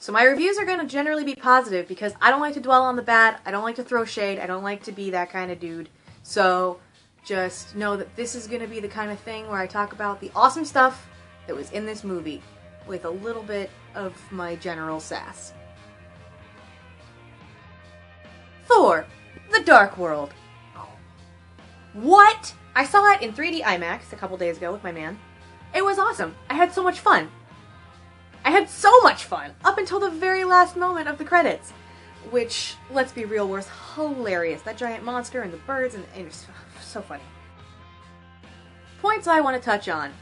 So my reviews are going to generally be positive because I don't like to dwell on the bad, I don't like to throw shade, I don't like to be that kind of dude. So just know that this is going to be the kind of thing where I talk about the awesome stuff that was in this movie with a little bit of my general sass. Thor, The Dark World. What? I saw it in 3D IMAX a couple days ago with my man. It was awesome. I had so much fun. I had so much fun up until the very last moment of the credits, which, let's be real, was hilarious. That giant monster and the birds, and it was so funny. Points I want to touch on.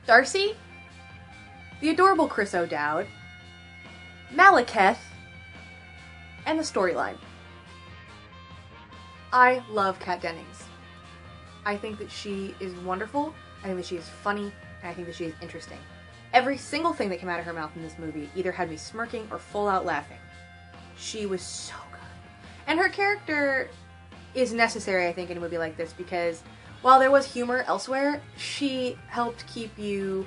Darcy, the adorable Chris O'Dowd, Malekith, and the storyline. I love Kat Dennings. I think that she is wonderful, I think that she is funny, and I think that she is interesting. Every single thing that came out of her mouth in this movie either had me smirking or full out laughing. She was so good. And her character is necessary, I think, in a movie like this because while there was humor elsewhere, she helped keep you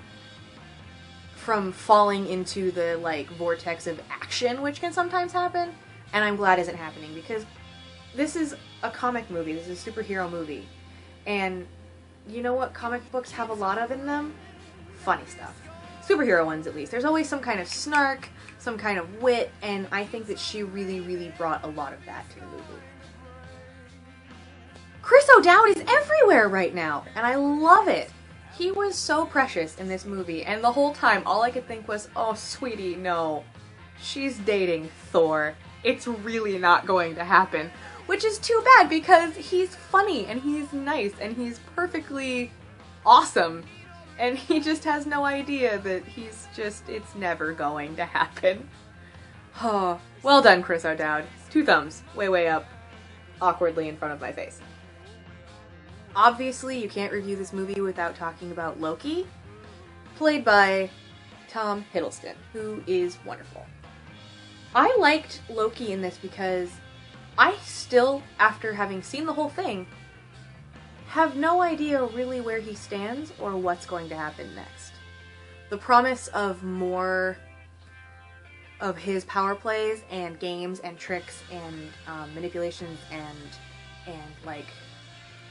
from falling into the, like, vortex of action, which can sometimes happen, and I'm glad isn't happening because this is a comic movie, this is a superhero movie, and you know what comic books have a lot of in them? Funny stuff. Superhero ones, at least. There's always some kind of snark, some kind of wit, and I think that she really, really brought a lot of that to the movie. Chris O'Dowd is everywhere right now, and I love it. He was so precious in this movie, and the whole time all I could think was, oh, sweetie, no. She's dating Thor. It's really not going to happen. Which is too bad because he's funny, and he's nice, and he's perfectly awesome. And he just has no idea that it's never going to happen. Oh, well done, Chris O'Dowd. 2 thumbs, way, way up, awkwardly in front of my face. Obviously, you can't review this movie without talking about Loki, played by Tom Hiddleston, who is wonderful. I liked Loki in this because I still, after having seen the whole thing, have no idea really where he stands or what's going to happen next. The promise of more of his power plays and games and tricks and manipulations and like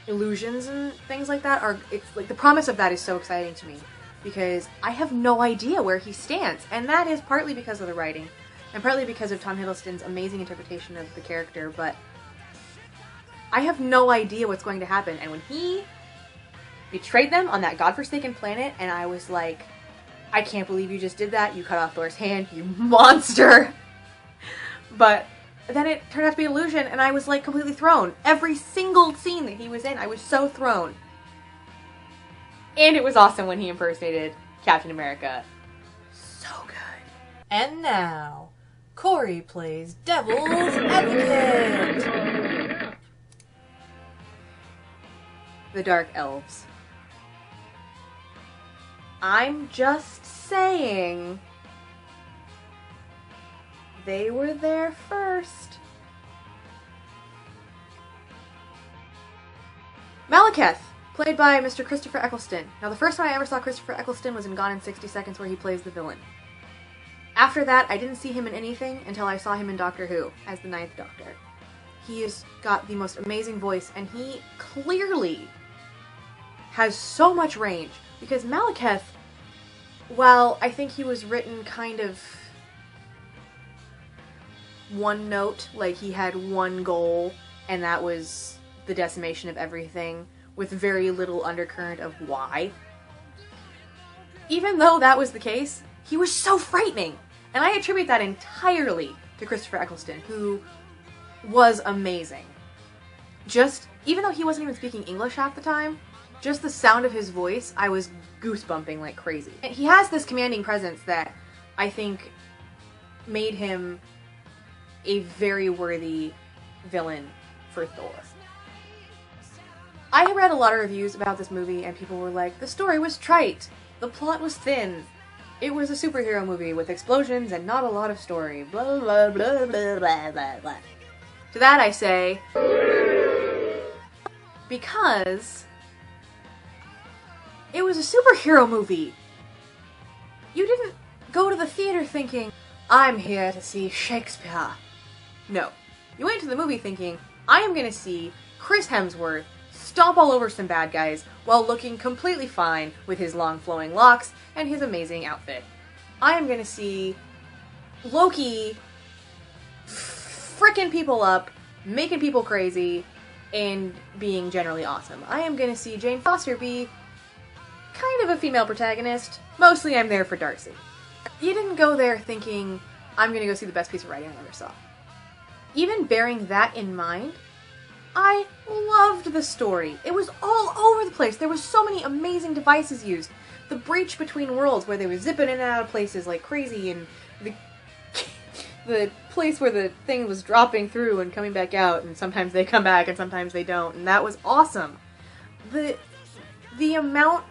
illusions and things like that it's like the promise of that is so exciting to me because I have no idea where he stands, and that is partly because of the writing and partly because of Tom Hiddleston's amazing interpretation of the character, but I have no idea what's going to happen. And when he betrayed them on that godforsaken planet, and I was like, I can't believe you just did that. You cut off Thor's hand, you monster. But then it turned out to be an illusion, and I was like completely thrown. Every single scene that he was in, I was so thrown. And it was awesome when he impersonated Captain America. So good. And now, Corey plays Devil's Advocate. The Dark Elves. I'm just saying, they were there first. Malekith, played by Mr. Christopher Eccleston. Now, the first time I ever saw Christopher Eccleston was in Gone in 60 Seconds, where he plays the villain. After that, I didn't see him in anything until I saw him in Doctor Who as the Ninth Doctor. He has got the most amazing voice, and he clearly has so much range, because Malekith, while I think he was written kind of one note, like he had one goal, and that was the decimation of everything, with very little undercurrent of why. Even though that was the case, he was so frightening, and I attribute that entirely to Christopher Eccleston, who was amazing. Just, even though he wasn't even speaking English half the time, just the sound of his voice, I was goosebumping like crazy. And he has this commanding presence that I think made him a very worthy villain for Thor. I read a lot of reviews about this movie and people were like, the story was trite, the plot was thin, it was a superhero movie with explosions and not a lot of story, blah blah blah blah blah blah blah. To that I say, because it was a superhero movie. You didn't go to the theater thinking, I'm here to see Shakespeare. No. You went to the movie thinking, I am gonna see Chris Hemsworth stomp all over some bad guys while looking completely fine with his long flowing locks and his amazing outfit. I am gonna see Loki fricking people up, making people crazy, and being generally awesome. I am gonna see Jane Foster be kind of a female protagonist. Mostly I'm there for Darcy. You didn't go there thinking, I'm gonna go see the best piece of writing I ever saw. Even bearing that in mind, I loved the story. It was all over the place. There were so many amazing devices used. The breach between worlds where they were zipping in and out of places like crazy, and the place where the thing was dropping through and coming back out, and sometimes they come back and sometimes they don't, and that was awesome. The amount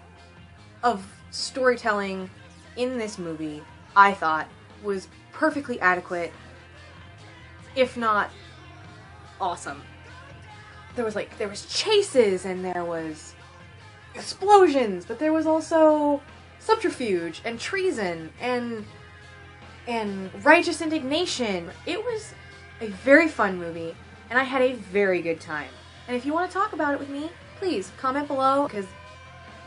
of storytelling in this movie, I thought, was perfectly adequate, if not awesome. There was chases, and there was explosions, but there was also subterfuge and treason and righteous indignation. It was a very fun movie, and I had a very good time. And if you want to talk about it with me, please comment below, because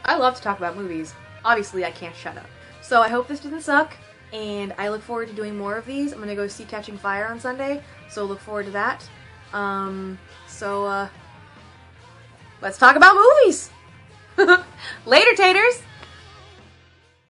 I love to talk about movies. Obviously, I can't shut up. So I hope this didn't suck, and I look forward to doing more of these. I'm gonna go see Catching Fire on Sunday, so look forward to that. Let's talk about movies! Later, taters!